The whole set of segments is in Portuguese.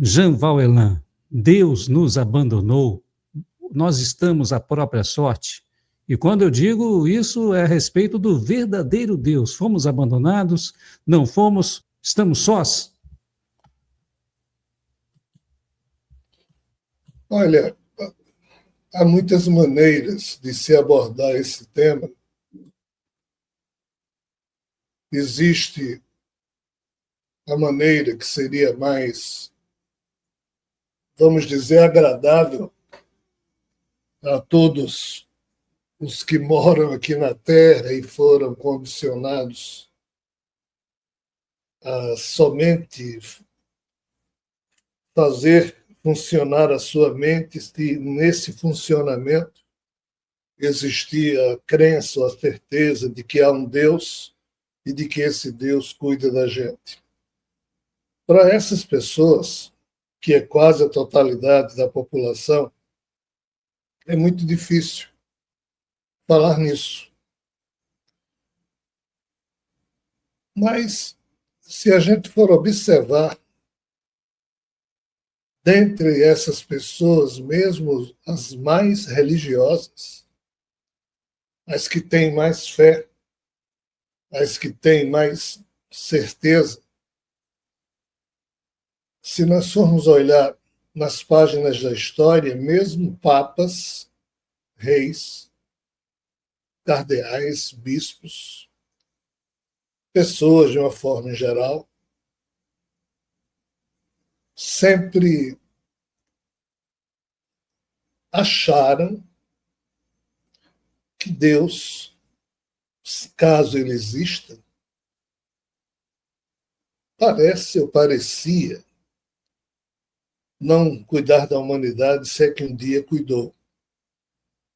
Jean Valjean, Deus nos abandonou, nós estamos à própria sorte. E quando eu digo isso, é a respeito do verdadeiro Deus. Fomos abandonados? Não fomos? Estamos sós? Olha, há muitas maneiras de se abordar esse tema. Existe a maneira que seria mais, vamos dizer, agradável a todos os que moram aqui na Terra e foram condicionados a somente fazer funcionar a sua mente, se nesse funcionamento existia a crença ou a certeza de que há um Deus e de que esse Deus cuida da gente. Para essas pessoas, que é quase a totalidade da população, é muito difícil falar nisso. Mas, se a gente for observar, dentre essas pessoas, mesmo as mais religiosas, as que têm mais fé, as que têm mais certeza, se nós formos olhar nas páginas da história, mesmo papas, reis, cardeais, bispos, pessoas de uma forma em geral, sempre acharam que Deus, caso ele exista, parece ou parecia não cuidar da humanidade, se é que um dia cuidou.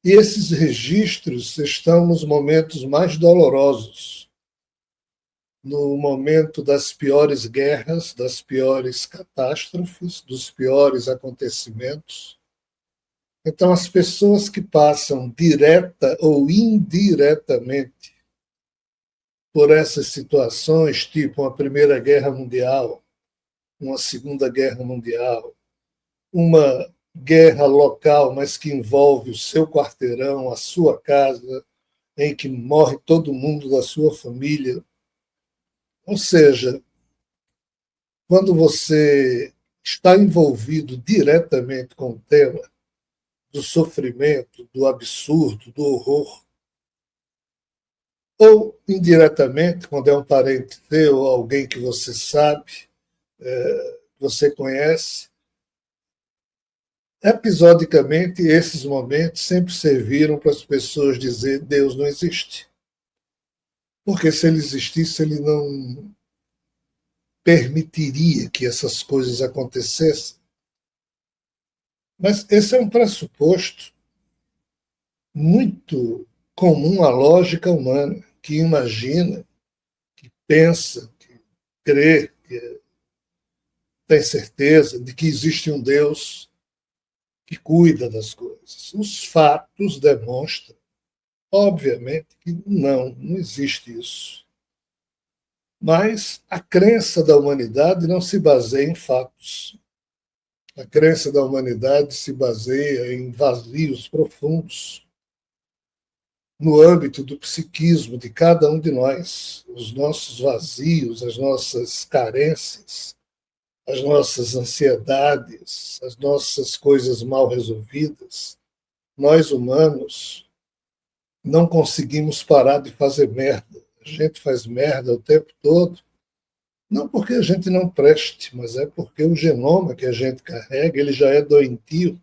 E esses registros estão nos momentos mais dolorosos, no momento das piores guerras, das piores catástrofes, dos piores acontecimentos. Então, as pessoas que passam direta ou indiretamente por essas situações, tipo uma Primeira Guerra Mundial, uma Segunda Guerra Mundial, uma guerra local, mas que envolve o seu quarteirão, a sua casa, em que morre todo mundo da sua família. Ou seja, quando você está envolvido diretamente com o tema do sofrimento, do absurdo, do horror, ou indiretamente, quando é um parente seu ou alguém que você sabe, você conhece, episodicamente, esses momentos sempre serviram para as pessoas dizer Deus não existe. Porque se ele existisse, ele não permitiria que essas coisas acontecessem. Mas esse é um pressuposto muito comum à lógica humana, que imagina, que pensa, que crê, que tem certeza de que existe um Deus que cuida das coisas. Os fatos demonstram, obviamente, que não existe isso. Mas a crença da humanidade não se baseia em fatos. A crença da humanidade se baseia em vazios profundos no âmbito do psiquismo de cada um de nós. Os nossos vazios, as nossas carências, as nossas ansiedades, as nossas coisas mal resolvidas. Nós, humanos, não conseguimos parar de fazer merda. A gente faz merda o tempo todo, não porque a gente não preste, mas é porque o genoma que a gente carrega, ele já é doentio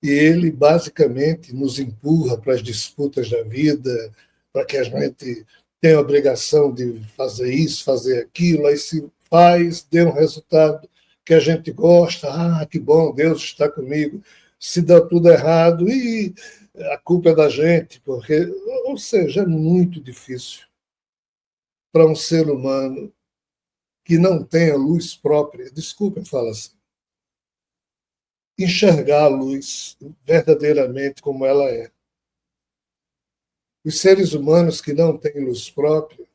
e ele basicamente nos empurra para as disputas da vida, para que a gente tenha a obrigação de fazer isso, fazer aquilo, aí se faz, dê um resultado que a gente gosta, que bom, Deus está comigo. Se dá tudo errado, e a culpa é da gente, porque, ou seja, é muito difícil para um ser humano que não tenha luz própria, desculpem falar assim, enxergar a luz verdadeiramente como ela é. Os seres humanos que não têm luz própria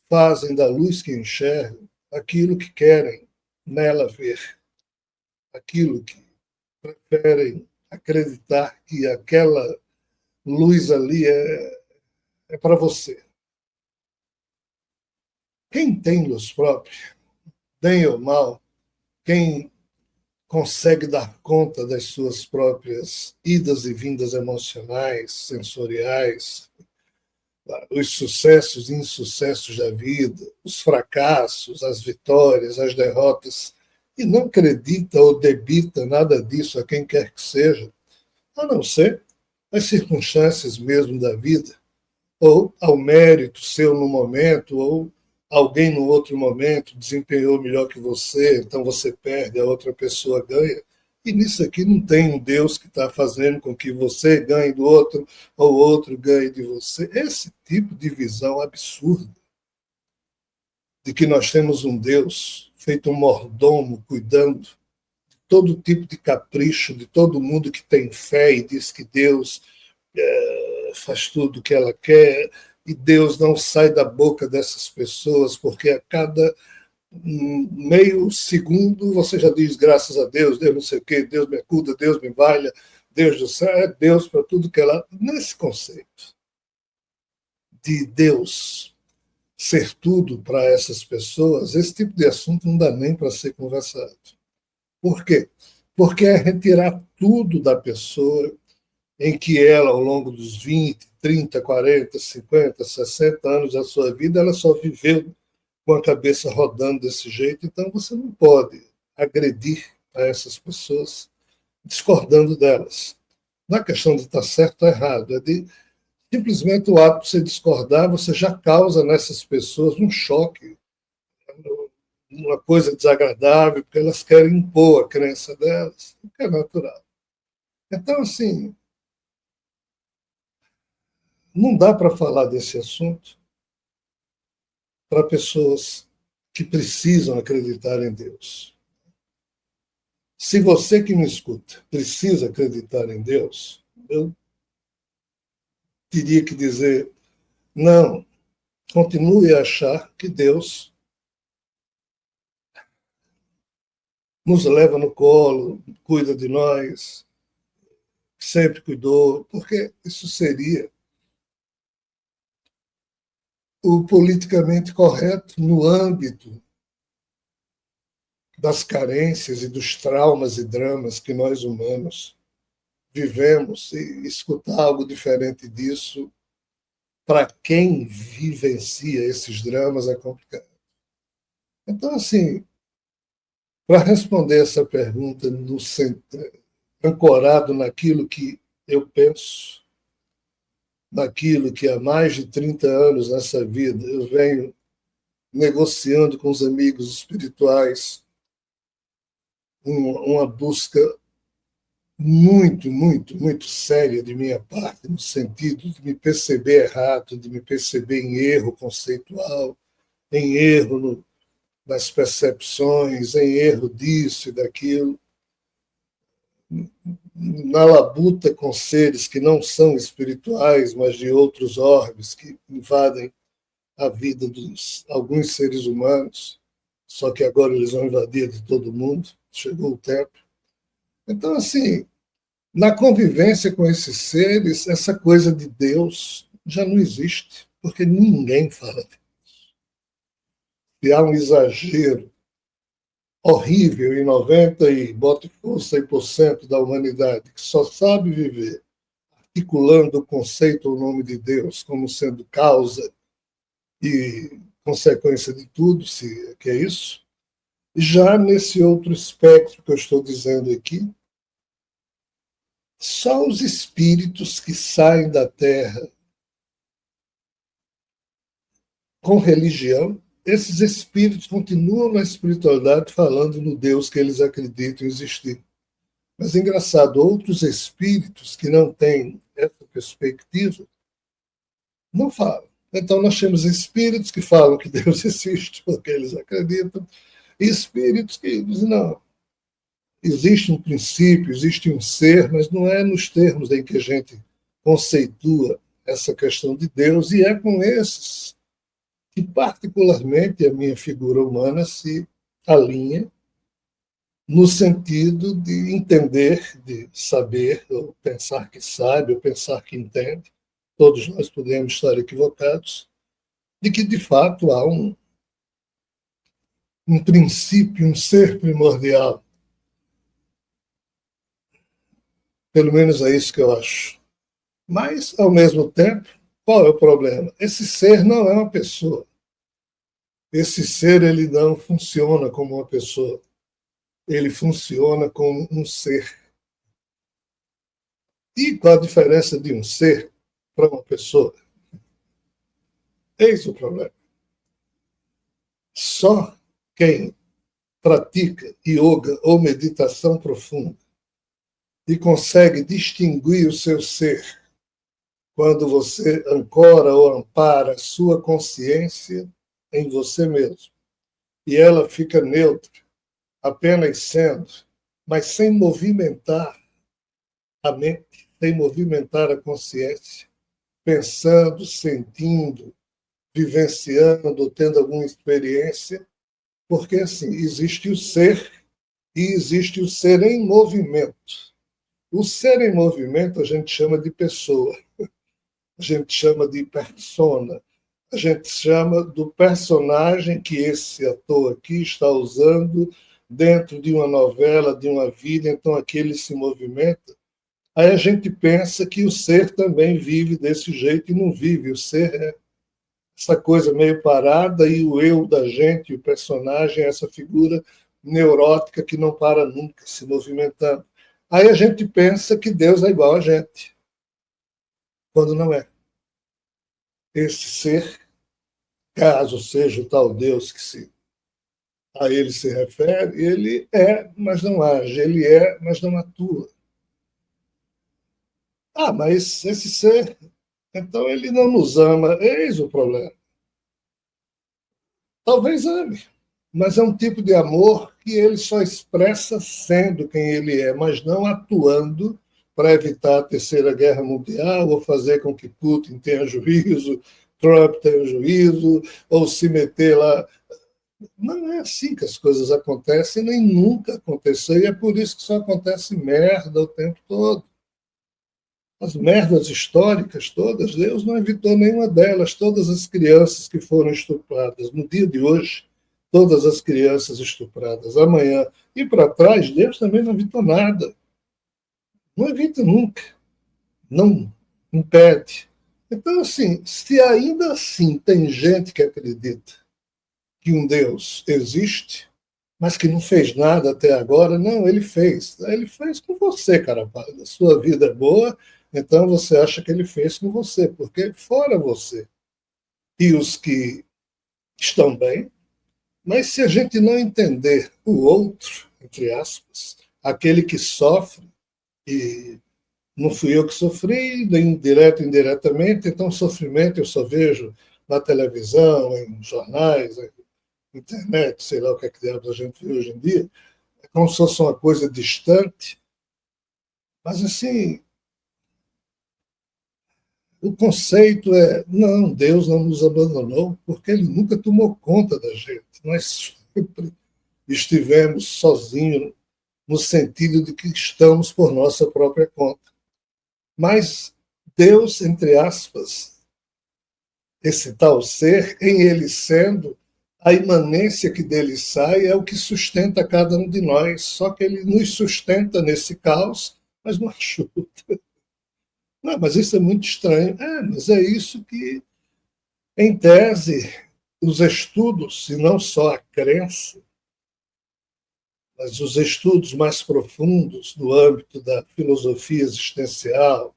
fazem da luz que enxergam aquilo que querem nela ver. aquilo que preferem acreditar que aquela luz ali é para você. Quem tem luz própria, bem ou mal, quem consegue dar conta das suas próprias idas e vindas emocionais, sensoriais, os sucessos e insucessos da vida, os fracassos, as vitórias, as derrotas, e não acredita ou debita nada disso a quem quer que seja, a não ser as circunstâncias mesmo da vida, ou ao mérito seu no momento, ou alguém no outro momento desempenhou melhor que você, então você perde, a outra pessoa ganha. E nisso aqui não tem um Deus que está fazendo com que você ganhe do outro ou o outro ganhe de você. Esse tipo de visão absurda de que nós temos um Deus feito um mordomo cuidando de todo tipo de capricho de todo mundo que tem fé e diz que Deus faz tudo o que ela quer e Deus não sai da boca dessas pessoas porque a cada meio segundo você já diz graças a Deus, Deus não sei o quê, Deus me acuda, Deus me valha, Deus do céu, é Deus para tudo que ela... Nesse conceito de Deus ser tudo para essas pessoas, esse tipo de assunto não dá nem para ser conversado. Por quê? Porque é retirar tudo da pessoa em que ela, ao longo dos 20, 30, 40, 50, 60 anos da sua vida, ela só viveu com a cabeça rodando desse jeito, então você não pode agredir a essas pessoas discordando delas. Não é questão de estar certo ou errado, é de simplesmente o ato de você discordar, você já causa nessas pessoas um choque, uma coisa desagradável, porque elas querem impor a crença delas, o que é natural. Então, assim, não dá para falar desse assunto para pessoas que precisam acreditar em Deus. Se você que me escuta precisa acreditar em Deus, eu teria que dizer, não, continue a achar que Deus nos leva no colo, cuida de nós, sempre cuidou, porque isso seria o politicamente correto no âmbito das carências e dos traumas e dramas que nós humanos vivemos, e escutar algo diferente disso, para quem vivencia esses dramas, é complicado. Então, assim, para responder essa pergunta ancorado naquilo que eu penso, naquilo que há mais de 30 anos nessa vida eu venho negociando com os amigos espirituais uma busca muito, muito, muito séria de minha parte, no sentido de me perceber errado, de me perceber em erro conceitual, em erro nas percepções, em erro disso e daquilo, na labuta com seres que não são espirituais, mas de outros orbes que invadem a vida de alguns seres humanos, só que agora eles vão invadir de todo mundo, chegou o tempo. Então, assim, na convivência com esses seres, essa coisa de Deus já não existe, porque ninguém fala disso. Se há um exagero horrível em 90 e bota força 100% da humanidade, que só sabe viver articulando o conceito ou o nome de Deus como sendo causa e consequência de tudo, se é que é isso, já nesse outro espectro que eu estou dizendo aqui, só os espíritos que saem da Terra com religião, esses espíritos continuam na espiritualidade falando no Deus que eles acreditam existir. Mas, engraçado, outros espíritos que não têm essa perspectiva não falam. Então, nós temos espíritos que falam que Deus existe, porque eles acreditam, e espíritos que dizem, não, existe um princípio, existe um ser, mas não é nos termos em que a gente conceitua essa questão de Deus, e é com esses que, particularmente, a minha figura humana se alinha no sentido de entender, de saber, ou pensar que sabe, ou pensar que entende. Todos nós podemos estar equivocados, de que, de fato, há um princípio, um ser primordial. Pelo menos é isso que eu acho. Mas, ao mesmo tempo, qual é o problema? Esse ser não é uma pessoa. Esse ser ele não funciona como uma pessoa. Ele funciona como um ser. E qual a diferença de um ser para uma pessoa? Eis o problema. Só quem pratica yoga ou meditação profunda e consegue distinguir o seu ser quando você ancora ou ampara a sua consciência em você mesmo. E ela fica neutra, apenas sendo, mas sem movimentar a mente, sem movimentar a consciência, pensando, sentindo, vivenciando, tendo alguma experiência, porque assim, existe o ser e existe o ser em movimento. O ser em movimento a gente chama de pessoa, a gente chama de persona, a gente chama do personagem que esse ator aqui está usando dentro de uma novela, de uma vida, então aqui ele se movimenta. Aí a gente pensa que o ser também vive desse jeito e não vive. O ser é essa coisa meio parada e o eu da gente, o personagem, é essa figura neurótica que não para nunca se movimentando. Aí a gente pensa que Deus é igual a gente, quando não é. Esse ser, caso seja o tal Deus a ele se refere, ele é, mas não age, ele é, mas não atua. Ah, mas esse ser, então ele não nos ama, eis o problema. Talvez ame, mas é um tipo de amor que ele só expressa sendo quem ele é, mas não atuando para evitar a Terceira Guerra Mundial ou fazer com que Putin tenha juízo, Trump tenha juízo, ou se meter lá. Não é assim que as coisas acontecem, nem nunca aconteceu, e é por isso que só acontece merda o tempo todo. As merdas históricas todas, Deus não evitou nenhuma delas. Todas as crianças que foram estupradas no dia de hoje, todas as crianças estupradas amanhã e para trás, Deus também não evitou nada. Não evita nunca. Não impede. Então, assim, se ainda assim tem gente que acredita que um Deus existe, mas que não fez nada até agora. Não, ele fez. Ele fez com você, cara. A sua vida é boa, então você acha que ele fez com você, porque fora você e os que estão bem. Mas se a gente não entender o outro, entre aspas, aquele que sofre, e não fui eu que sofri, nem direto ou indiretamente, então sofrimento eu só vejo na televisão, em jornais, na internet, sei lá o que é que diabos a gente vê hoje em dia, é como se fosse uma coisa distante, mas assim, o conceito é, não, Deus não nos abandonou, porque ele nunca tomou conta da gente. Nós sempre estivemos sozinhos, no sentido de que estamos por nossa própria conta. Mas Deus, entre aspas, esse tal ser, em ele sendo, a imanência que dele sai é o que sustenta cada um de nós, só que ele nos sustenta nesse caos, mas não ajuda. Não, mas isso é muito estranho. É, mas é isso que, em tese, os estudos, e não só a crença, mas os estudos mais profundos no âmbito da filosofia existencial,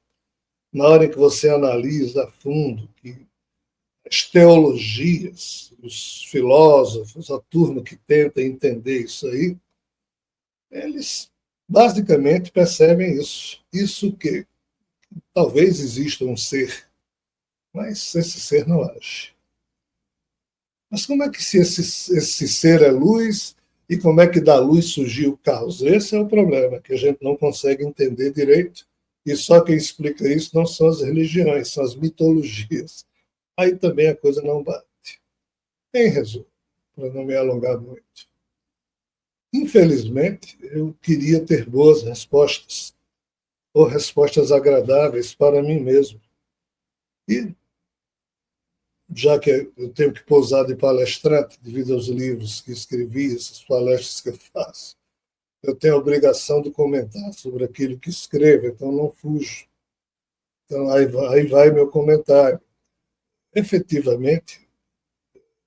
na hora em que você analisa a fundo que as teologias, os filósofos, a turma que tenta entender isso aí, eles basicamente percebem isso. Isso que talvez exista um ser, mas esse ser não age. Mas como é que se esse ser é luz e como é que da luz surgiu o caos? Esse é o problema, que a gente não consegue entender direito, e só quem explica isso não são as religiões, são as mitologias. Aí também a coisa não bate. Em resumo, para não me alongar muito, Infelizmente, eu queria ter boas respostas, ou respostas agradáveis para mim mesmo. E, já que eu tenho que pousar de palestrante devido aos livros que escrevi, essas palestras que eu faço, eu tenho a obrigação de comentar sobre aquilo que escrevo, então não fujo. Então, aí vai meu comentário. Efetivamente,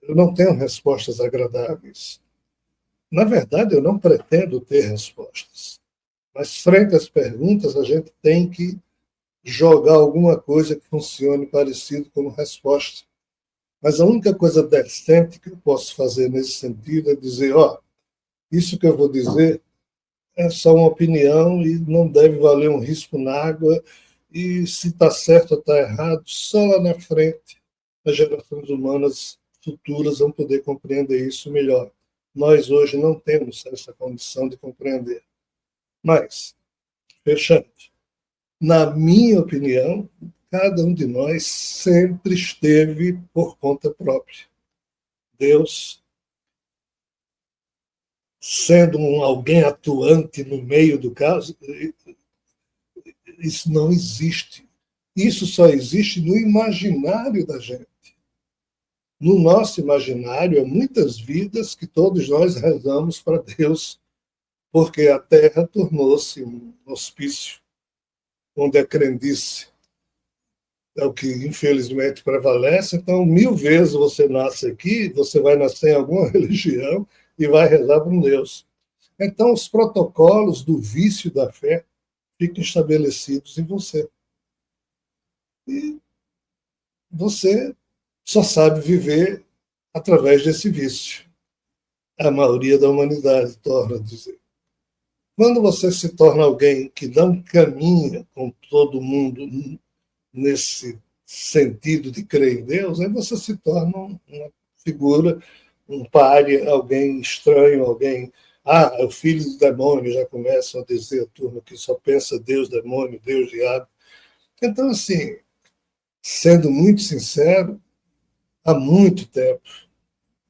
eu não tenho respostas agradáveis. Na verdade, eu não pretendo ter respostas. Mas, frente às perguntas, a gente tem que jogar alguma coisa que funcione parecido como resposta. Mas a única coisa decente que eu posso fazer nesse sentido é dizer, isso que eu vou dizer é só uma opinião e não deve valer um risco na água, e se está certo ou está errado, só lá na frente as gerações humanas futuras vão poder compreender isso melhor. Nós hoje não temos essa condição de compreender. Mas, fechando, na minha opinião, cada um de nós sempre esteve por conta própria. Deus, sendo alguém atuante no meio do caso, isso não existe. Isso só existe no imaginário da gente. No nosso imaginário, há muitas vidas que todos nós rezamos para Deus, porque a Terra tornou-se um hospício, onde a crendice é o que infelizmente prevalece. Então, 1000 vezes você nasce aqui, você vai nascer em alguma religião e vai rezar para um Deus. Então, os protocolos do vício da fé ficam estabelecidos em você. E você só sabe viver através desse vício. A maioria da humanidade, torna a dizer. Quando você se torna alguém que não caminha com todo mundo nesse sentido de crer em Deus, aí você se torna uma figura, um pária, alguém estranho, alguém... é o filho do demônio, já começam a dizer a turma que só pensa Deus, demônio, Deus, diabo. Então, assim, sendo muito sincero, há muito tempo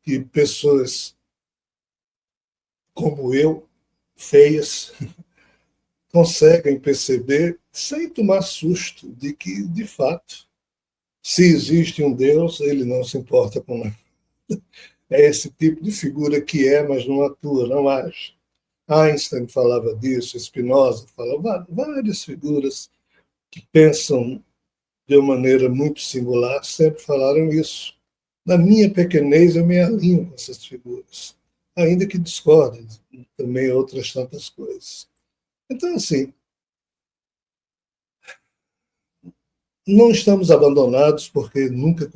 que pessoas como eu, feias, conseguem perceber, sem tomar susto, de que, de fato, se existe um Deus, ele não se importa com nada. É esse tipo de figura que é, mas não atua, não age. Einstein falava disso, Spinoza falava, várias figuras que pensam de uma maneira muito singular sempre falaram isso. Na minha pequenez, eu me alinho com essas figuras, ainda que discordem também outras tantas coisas. Então, assim, não estamos abandonados porque nunca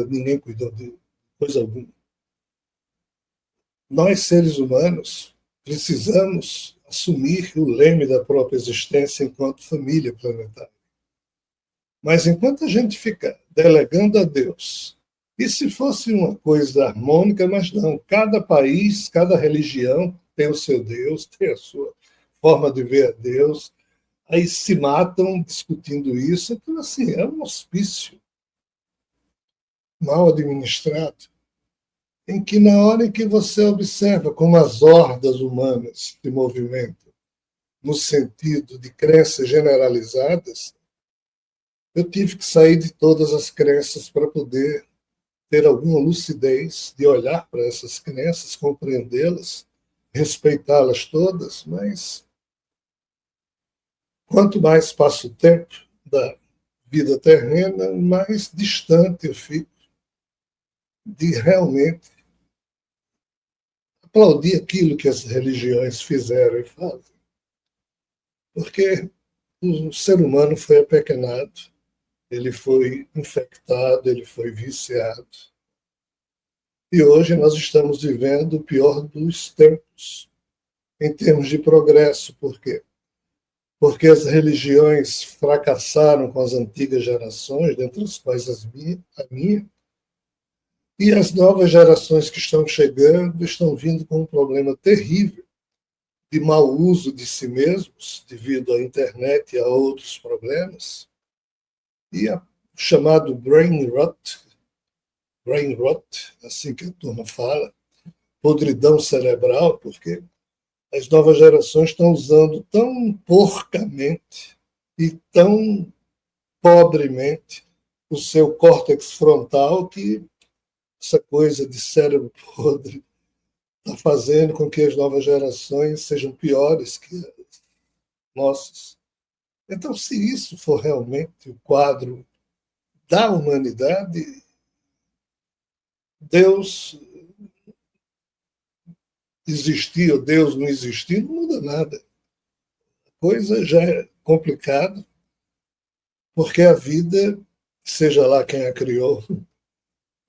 ninguém cuidou de coisa alguma. Nós, seres humanos, precisamos assumir o leme da própria existência enquanto família planetária. Mas enquanto a gente fica delegando a Deus, e se fosse uma coisa harmônica, mas não, cada país, cada religião tem o seu Deus, tem a sua forma de ver a Deus, aí se matam discutindo isso, então assim, é um hospício mal administrado, em que na hora em que você observa como as hordas humanas se movimentam no sentido de crenças generalizadas, eu tive que sair de todas as crenças para poder ter alguma lucidez de olhar para essas crenças, compreendê-las, respeitá-las todas, mas quanto mais passa o tempo da vida terrena, mais distante eu fico de realmente aplaudir aquilo que as religiões fizeram e fazem. Porque o ser humano foi apequenado, ele foi infectado, ele foi viciado. E hoje nós estamos vivendo o pior dos tempos, em termos de progresso. Por quê? Porque as religiões fracassaram com as antigas gerações, dentre as quais a minha, e as novas gerações que estão chegando estão vindo com um problema terrível de mau uso de si mesmos, devido à internet e a outros problemas, e o chamado brain rot, assim que a turma fala, podridão cerebral, porque as novas gerações estão usando tão porcamente e tão pobremente o seu córtex frontal que essa coisa de cérebro podre está fazendo com que as novas gerações sejam piores que as nossas. Então, se isso for realmente o quadro da humanidade, Deus existir ou Deus não existir não muda nada. A coisa já é complicada, porque a vida, seja lá quem a criou,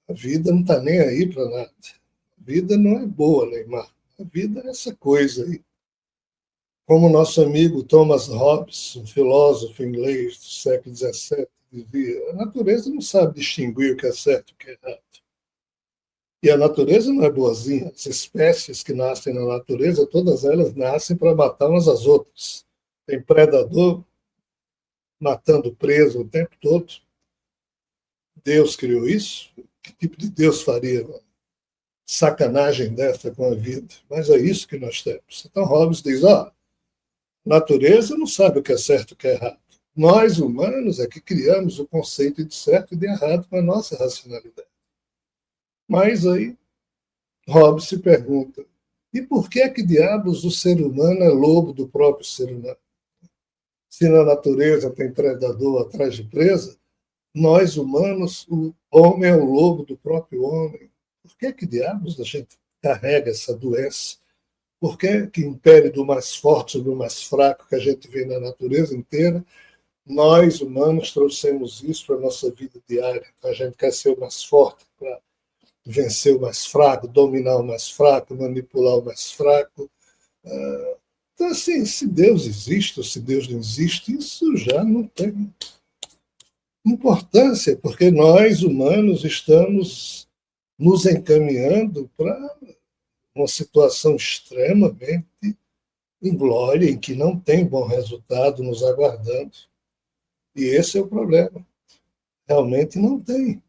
a vida não está nem aí para nada. A vida não é boa, Neymar. A vida é essa coisa aí. Como nosso amigo Thomas Hobbes, um filósofo inglês do século XVII, dizia, a natureza não sabe distinguir o que é certo e o que é errado. E a natureza não é boazinha. As espécies que nascem na natureza, todas elas nascem para matar umas às outras. Tem predador matando preso o tempo todo. Deus criou isso? Que tipo de Deus faria uma sacanagem dessa com a vida? Mas é isso que nós temos. Então Hobbes diz, a natureza não sabe o que é certo e o que é errado. Nós, humanos, é que criamos o conceito de certo e de errado com a nossa racionalidade. Mas aí Hobbes se pergunta, e por que é que diabos o ser humano é lobo do próprio ser humano? Se na natureza tem predador atrás de presa, nós humanos, o homem é o lobo do próprio homem. Por que diabos a gente carrega essa doença? Por que impere do mais forte sobre o mais fraco que a gente vê na natureza inteira? Nós, humanos, trouxemos isso para a nossa vida diária. A gente quer ser o mais forte para vencer o mais fraco, dominar o mais fraco, manipular o mais fraco. Então, assim, se Deus existe ou se Deus não existe, isso já não tem importância, porque nós, humanos, estamos nos encaminhando para uma situação extremamente inglória, em que não tem bom resultado nos aguardando. E esse é o problema. Realmente não tem.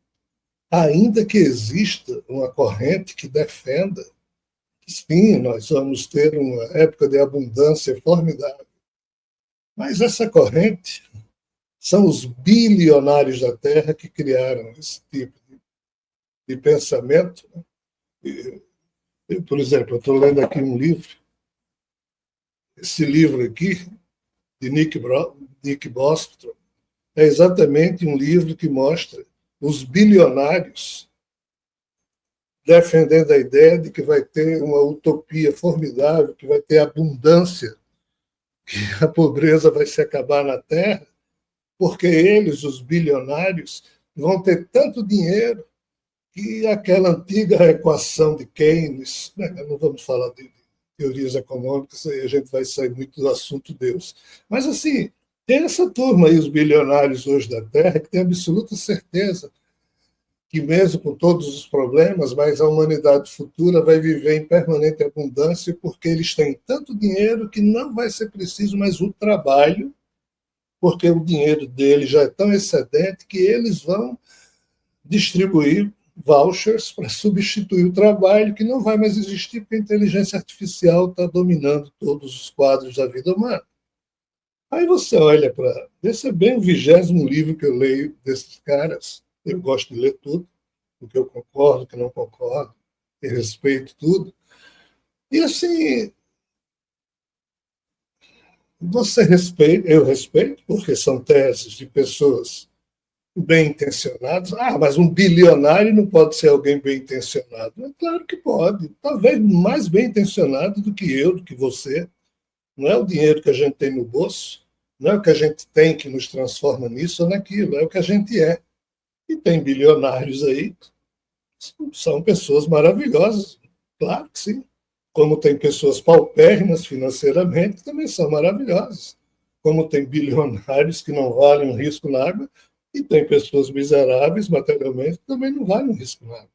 Ainda que exista uma corrente que defenda que, sim, nós vamos ter uma época de abundância formidável. Mas essa corrente são os bilionários da Terra que criaram esse tipo de pensamento. Por exemplo, eu estou lendo aqui um livro, esse livro aqui, de Nick Bostrom, é exatamente um livro que mostra os bilionários defendendo a ideia de que vai ter uma utopia formidável, que vai ter abundância, que a pobreza vai se acabar na Terra, porque eles, os bilionários, vão ter tanto dinheiro que aquela antiga equação de Keynes, não vamos falar de teorias econômicas, aí a gente vai sair muito do assunto Deus. Mas, assim, tem essa turma aí, os bilionários hoje da Terra, que tem absoluta certeza que mesmo com todos os problemas, mas a humanidade futura vai viver em permanente abundância porque eles têm tanto dinheiro que não vai ser preciso mais o trabalho, porque o dinheiro deles já é tão excedente que eles vão distribuir vouchers para substituir o trabalho, que não vai mais existir porque a inteligência artificial está dominando todos os quadros da vida humana. Aí você olha para... Esse é bem o 20º livro que eu leio desses caras. Eu gosto de ler tudo, o que eu concordo, o que não concordo, e respeito tudo. E assim, você respeita, eu respeito, porque são teses de pessoas bem intencionadas. Mas um bilionário não pode ser alguém bem intencionado. É claro que pode, talvez mais bem intencionado do que eu, do que você. Não é o dinheiro que a gente tem no bolso, não é o que a gente tem que nos transforma nisso ou naquilo, é o que a gente é. E tem bilionários aí, são pessoas maravilhosas, claro que sim. Como tem pessoas paupérrimas financeiramente, que também são maravilhosas. Como tem bilionários que não valem um risco na água, e tem pessoas miseráveis materialmente que também não valem um risco na água.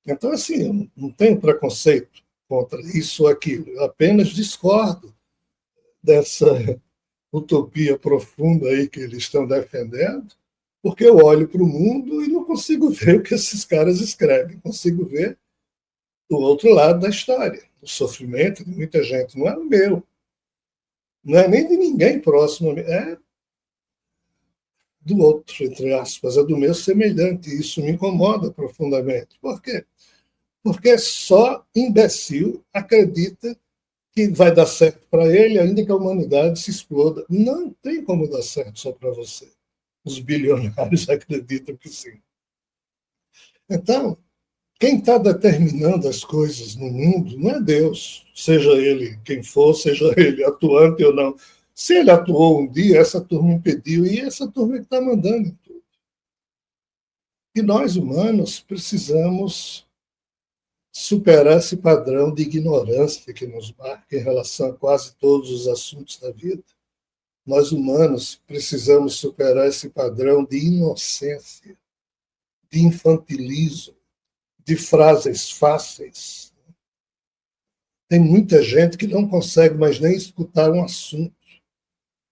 Então, assim, eu não tenho preconceito contra isso ou aquilo, eu apenas discordo dessa utopia profunda aí que eles estão defendendo, porque eu olho para o mundo e não consigo ver o que esses caras escrevem. Consigo ver do outro lado da história. O sofrimento de muita gente não é o meu, não é nem de ninguém próximo a mim, é do outro, entre aspas, é do meu semelhante. E isso me incomoda profundamente. Por quê? Porque só imbecil acredita que vai dar certo para ele, ainda que a humanidade se exploda. Não tem como dar certo só para você. Os bilionários acreditam que sim. Então, quem está determinando as coisas no mundo não é Deus, seja ele quem for, seja ele atuante ou não. Se ele atuou um dia, essa turma impediu, e essa turma que está mandando em tudo. E nós, humanos, precisamos superar esse padrão de ignorância que nos marca em relação a quase todos os assuntos da vida. Nós, humanos, precisamos superar esse padrão de inocência, de infantilismo, de frases fáceis. Tem muita gente que não consegue mais nem escutar um assunto,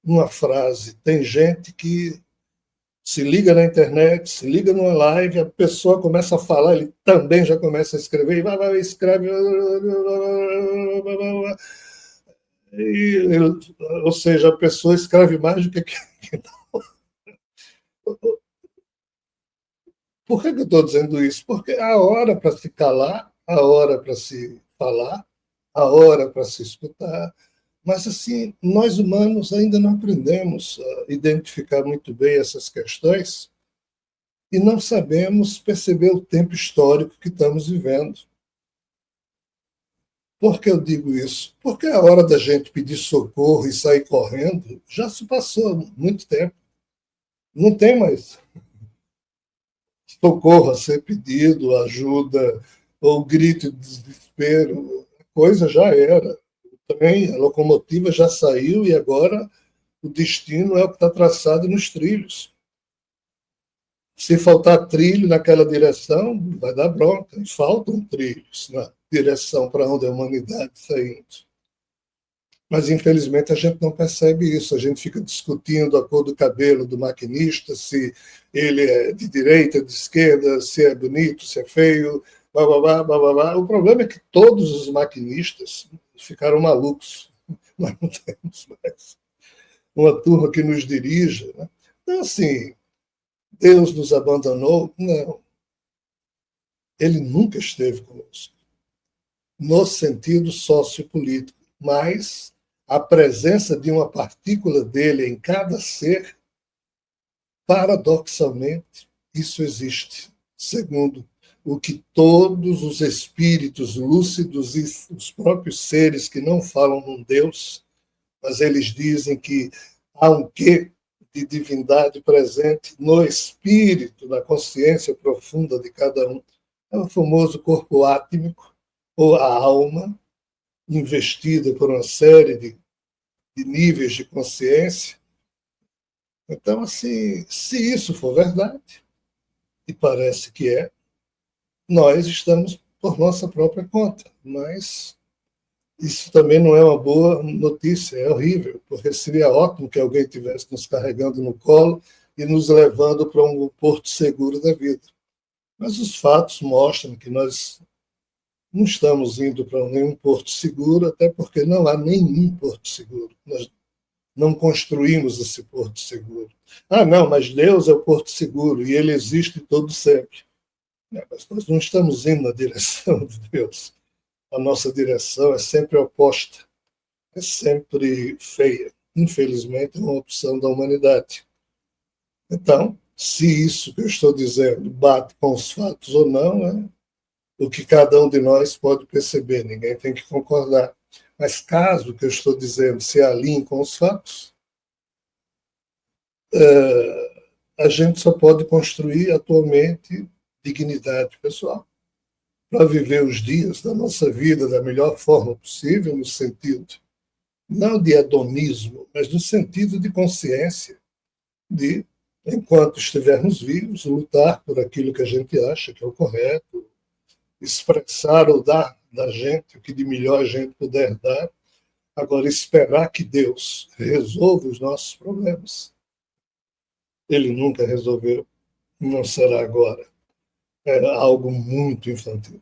uma frase. Tem gente que se liga na internet, se liga numa live, a pessoa começa a falar, ele também já começa a escrever, e vai, escreve. Ou seja, a pessoa escreve mais do que. Por que eu estou dizendo isso? Porque há hora para se calar, há hora para se falar, há hora para se escutar. Mas, assim, nós humanos ainda não aprendemos a identificar muito bem essas questões e não sabemos perceber o tempo histórico que estamos vivendo. Por que eu digo isso? Porque a hora da gente pedir socorro e sair correndo já se passou há muito tempo. Não tem mais socorro a ser pedido, ajuda, ou grito de desespero. A coisa já era. O trem, a locomotiva já saiu e agora o destino é o que está traçado nos trilhos. Se faltar trilho naquela direção, vai dar bronca. E faltam trilhos na direção para onde a humanidade está indo. Mas, infelizmente, a gente não percebe isso. A gente fica discutindo a cor do cabelo do maquinista, se ele é de direita, de esquerda, se é bonito, se é feio, blá, blá, blá, blá, blá, blá. O problema é que todos os maquinistas ficaram malucos. Nós não temos mais uma turma que nos dirija. Né? Então, assim, Deus nos abandonou? Não. Ele nunca esteve conosco, no sentido sociopolítico, mas a presença de uma partícula dele em cada ser, paradoxalmente, isso existe, segundo o que todos os espíritos lúcidos e os próprios seres que não falam num Deus, mas eles dizem que há um quê de divindade presente no espírito, na consciência profunda de cada um. É o famoso corpo átmico, ou a alma, investida por uma série de níveis de consciência. Então, assim, se isso for verdade, e parece que é, nós estamos por nossa própria conta, mas isso também não é uma boa notícia, é horrível, porque seria ótimo que alguém estivesse nos carregando no colo e nos levando para um porto seguro da vida. Mas os fatos mostram que nós não estamos indo para nenhum porto seguro, até porque não há nenhum porto seguro. Nós não construímos esse porto seguro. Ah, não, mas Deus é o porto seguro e ele existe todo sempre. Mas nós não estamos indo na direção de Deus. A nossa direção é sempre oposta, é sempre feia. Infelizmente, é uma opção da humanidade. Então, se isso que eu estou dizendo bate com os fatos ou não, é o que cada um de nós pode perceber, ninguém tem que concordar. Mas caso o que eu estou dizendo se alinhe com os fatos, a gente só pode construir atualmente dignidade pessoal para viver os dias da nossa vida da melhor forma possível, no sentido não de hedonismo, mas no sentido de consciência, de, enquanto estivermos vivos, lutar por aquilo que a gente acha que é o correto, expressar ou dar da gente o que de melhor a gente puder dar. Agora, esperar que Deus resolva os nossos problemas. Ele nunca resolveu, não será agora. É algo muito infantil.